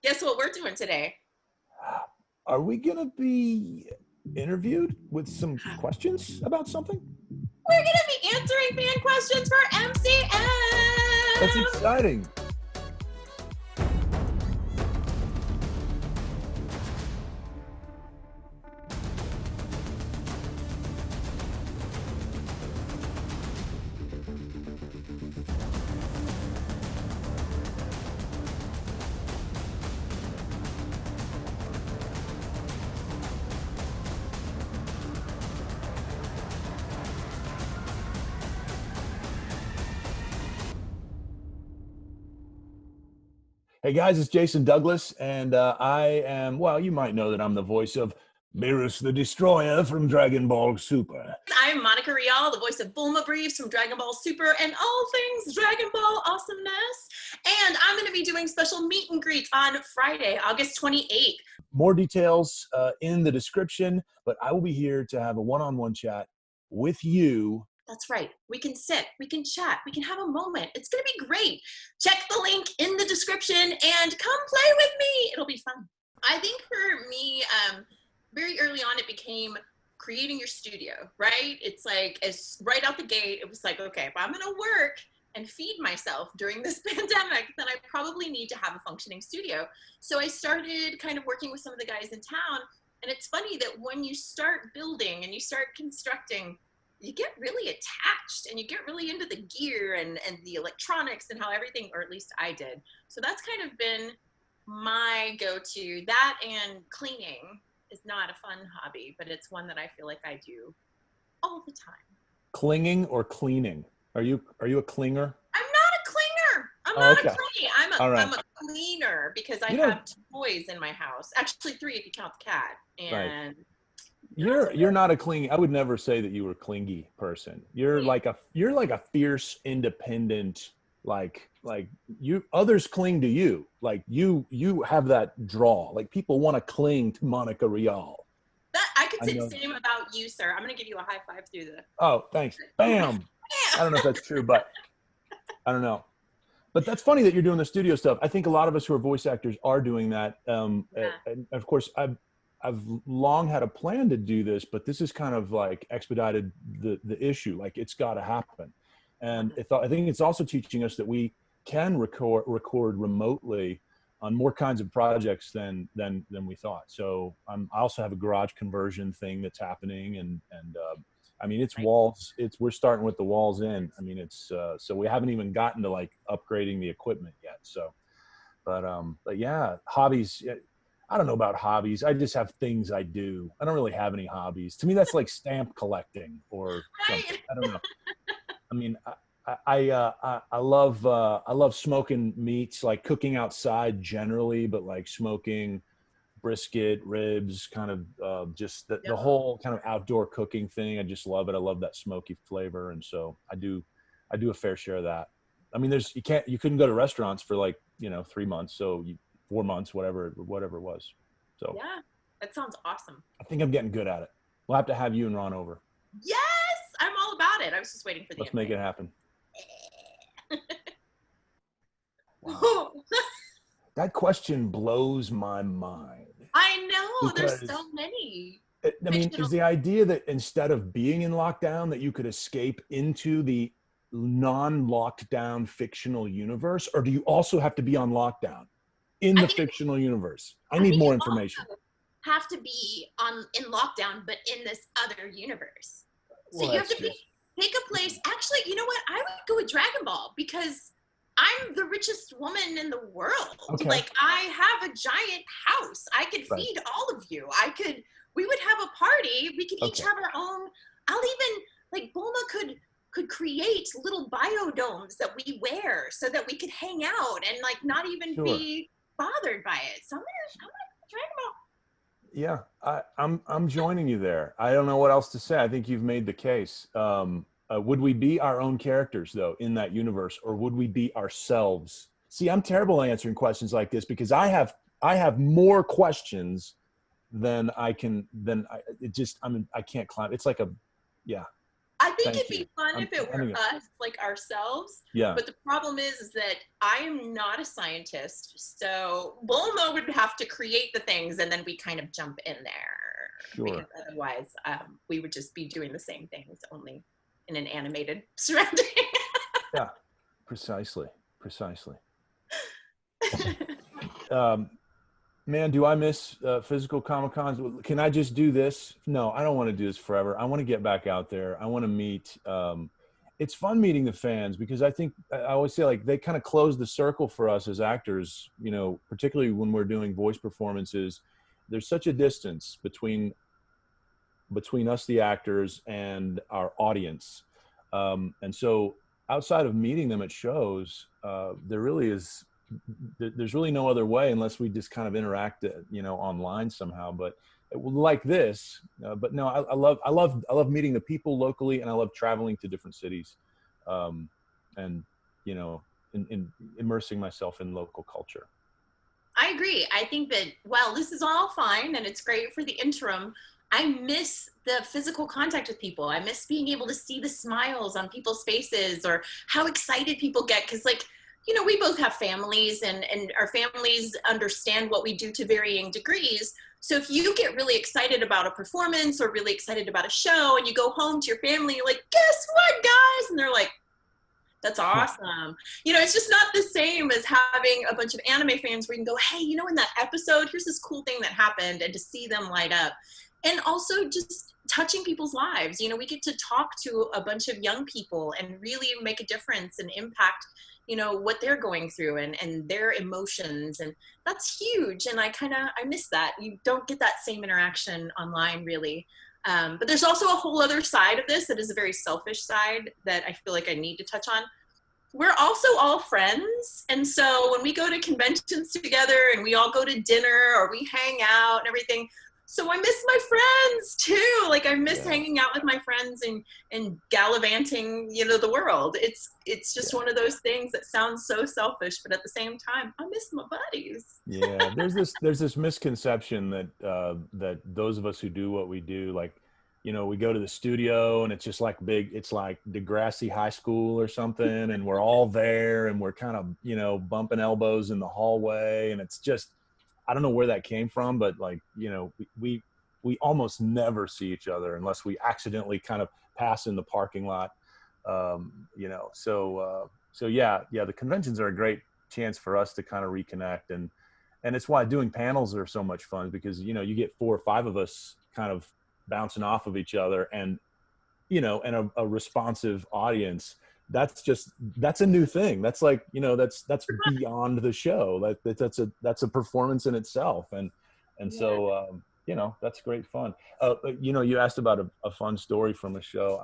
Guess what we're doing today? Are we gonna be interviewed with some questions about something? We're going to be answering fan questions for That's MCM. exciting. Hey guys, it's Jason Douglas, and I am, well, you might know that I'm the voice of Beerus the Destroyer from Dragon Ball Super. I'm Monica Rial, the voice of Bulma Breeze from Dragon Ball Super and all things Dragon Ball awesomeness. And I'm going to be doing special meet and greets on Friday, August 28th. More details in the description, but I will be here to have a one-on-one chat with you. That's right. We can sit, we can chat, we can have a moment. It's going to be great. Check the link in the description and come play with me. It'll be fun. I think for me, very early on, it became creating your studio, right? It's like, as right out the gate, it was like, okay, if I'm going to work and feed myself during this pandemic, then I probably need to have a functioning studio. So I started kind of working with some of the guys in town. And it's funny that when you start building and you start constructing, you get really attached and you get really into the gear and the electronics and how everything, or at least I did. So that's kind of been my go-to. That and cleaning is not a fun hobby, but it's one that I feel like I do all the time. Clinging or cleaning? Are you a clinger? I'm not a clinger. I'm not a cleaner. I'm a cleaner because I have toys in my house. Actually, 3 if you count the cat. And you're not a clingy. I would never say that you were a clingy person. You're like a fierce, independent, like you, others cling to you. Like you have that draw. Like people want to cling to Monica Rial. That I could say the same about you, sir. I'm gonna give you a high five through the. Oh, thanks. Bam. I don't know if that's true, but I don't know. But that's funny that you're doing the studio stuff. I think a lot of us who are voice actors are doing that. And of course, I've long had a plan to do this, but this is kind of like expedited the issue. Like it's got to happen. And I think it's also teaching us that we can record remotely on more kinds of projects than we thought. So I also have a garage conversion thing that's happening, and I mean, it's walls. We're starting with the walls in. I mean, it's so we haven't even gotten to like upgrading the equipment yet. So, but yeah, hobbies. I don't know about hobbies. I just have things I do. I don't really have any hobbies. To me, that's like stamp collecting or something. I don't know. I mean, I love smoking meats, like cooking outside generally, but like smoking brisket, ribs, kind of the whole kind of outdoor cooking thing. I just love it. I love that smoky flavor, and so I do a fair share of that. I mean, you couldn't go to restaurants for like 3 months, so 4 months, whatever it was. So yeah, that sounds awesome. I think I'm getting good at it. We'll have to have you and Ron over. Yes, I'm all about it. I was just waiting for the. Let's make it happen. Wow. That question blows my mind. I know, there's so many. I mean, is the idea that instead of being in lockdown, that you could escape into the non-lockdown fictional universe, or do you also have to be on lockdown in the fictional universe? I need more information. Have to be in lockdown, but in this other universe. So you have to pick a place. Actually, you know what? I would go with Dragon Ball because I'm the richest woman in the world. Okay. Like I have a giant house. I could feed all of you. We would have a party. We could each have our own. I'll even like Bulma could create little biodomes that we wear so that we could hang out and like not even be bothered by it. So I'm gonna Dragon Ball. Yeah, I'm joining you there. I don't know what else to say. I think you've made the case. Would we be our own characters though in that universe, or would we be ourselves? See, I'm terrible at answering questions like this because I have more questions than I can. I can't climb. It's like I think Thank it'd you. be fun I'm if it were planning it. us, like ourselves. Yeah. But the problem is that I am not a scientist. So Bulma would have to create the things and then we kind of jump in there. Sure. Because otherwise we would just be doing the same things, only in an animated surrounding. Yeah, precisely. Man, do I miss physical Comic Cons? Can I just do this? No, I don't want to do this forever. I want to get back out there. I want to meet. It's fun meeting the fans because I think I always say like they kind of close the circle for us as actors. You know, particularly when we're doing voice performances, there's such a distance between us, the actors, and our audience. And so outside of meeting them at shows, there's really no other way unless we just kind of interact, online somehow. But like this, but no, I love meeting the people locally, and I love traveling to different cities, and in immersing myself in local culture. I agree. I think that while this is all fine and it's great for the interim, I miss the physical contact with people. I miss being able to see the smiles on people's faces or how excited people get. Because, like, we both have families and our families understand what we do to varying degrees. So if you get really excited about a performance or really excited about a show and you go home to your family, you're like, guess what, guys? And they're like, that's awesome. It's just not the same as having a bunch of anime fans where you can go, hey, in that episode, here's this cool thing that happened, and to see them light up. And also just touching people's lives. We get to talk to a bunch of young people and really make a difference and impact, what they're going through and their emotions. And that's huge. And I miss that. You don't get that same interaction online, really. But there's also a whole other side of this that is a very selfish side that I feel like I need to touch on. We're also all friends. And so when we go to conventions together and we all go to dinner or we hang out and everything, so I miss my friends too. Like I miss hanging out with my friends and gallivanting, the world. It's just one of those things that sounds so selfish, but at the same time, I miss my buddies. Yeah, there's this misconception that those of us who do what we do, like, we go to the studio and it's just like it's like Degrassi High School or something, and we're all there and we're kind of, bumping elbows in the hallway, and it's just, I don't know where that came from, but like, we almost never see each other unless we accidentally kind of pass in the parking lot. So the conventions are a great chance for us to kind of reconnect, and it's why doing panels are so much fun, because you get 4 or 5 of us kind of bouncing off of each other, and and a responsive audience. That's a new thing. That's like, that's beyond the show. That's a performance in itself. So, that's great fun. You asked about a fun story from a show.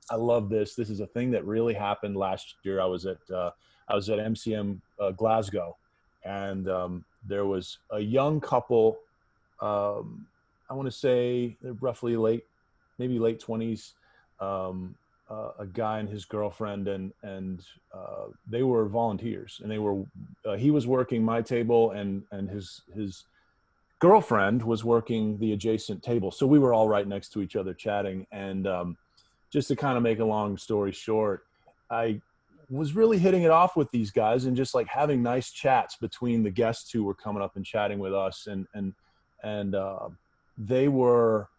I love this. This is a thing that really happened last year. I was at MCM Glasgow, and there was a young couple. I want to say they're roughly maybe late 20s. A guy and his girlfriend, and they were volunteers, and he was working my table, and his girlfriend was working the adjacent table. So we were all right next to each other chatting. And just to kind of make a long story short, I was really hitting it off with these guys and just like having nice chats between the guests who were coming up and chatting with us. And they were,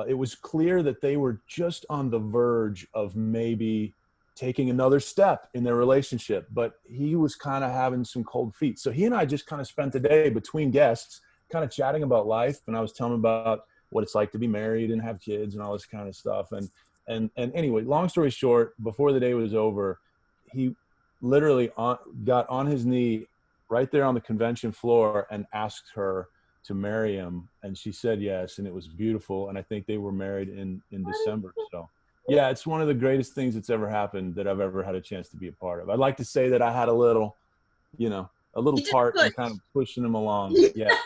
it was clear that they were just on the verge of maybe taking another step in their relationship, but he was kind of having some cold feet. So he and I just kind of spent the day between guests kind of chatting about life. And I was telling him about what it's like to be married and have kids and all this kind of stuff. And anyway, long story short, before the day was over, he literally got on his knee right there on the convention floor and asked her to marry him. And she said yes. And it was beautiful. And I think they were married in December. So yeah, it's one of the greatest things that's ever happened that I've ever had a chance to be a part of. I'd like to say that I had a little part in kind of pushing them along. Yeah.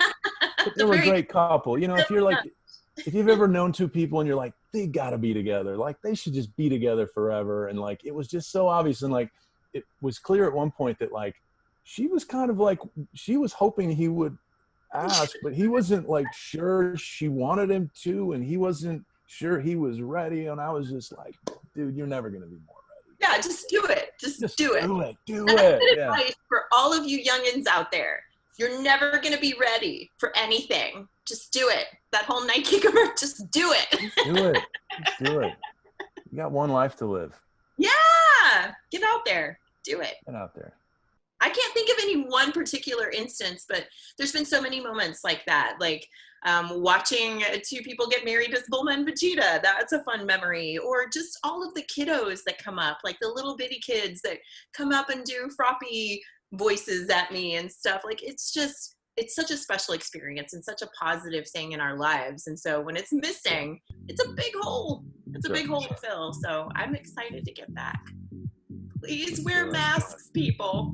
But they were a great couple. If you've ever known 2 people and you're like, they gotta be together, like they should just be together forever. And like, it was just so obvious. And like, it was clear at one point that like, she was kind of like, she was hoping he would ask, but he wasn't like sure she wanted him to, and he wasn't sure he was ready. And I was just like, dude, you're never going to be more ready. Yeah, just do it. Just do it. Do That's it. good advice for all of you youngins out there. You're never going to be ready for anything. Just do it. That whole Nike commercial, just do it. Do it. Just do it. You got one life to live. Yeah. Get out there. Do it. Get out there. I can't think of any one particular instance, but there's been so many moments like that. Like watching two people get married as Bulma and Vegeta. That's a fun memory. Or just all of the kiddos that come up, like the little bitty kids that come up and do froppy voices at me and stuff. Like it's such a special experience and such a positive thing in our lives. And so when it's missing, it's a big hole. It's a big hole to fill. So I'm excited to get back. Please wear masks, people.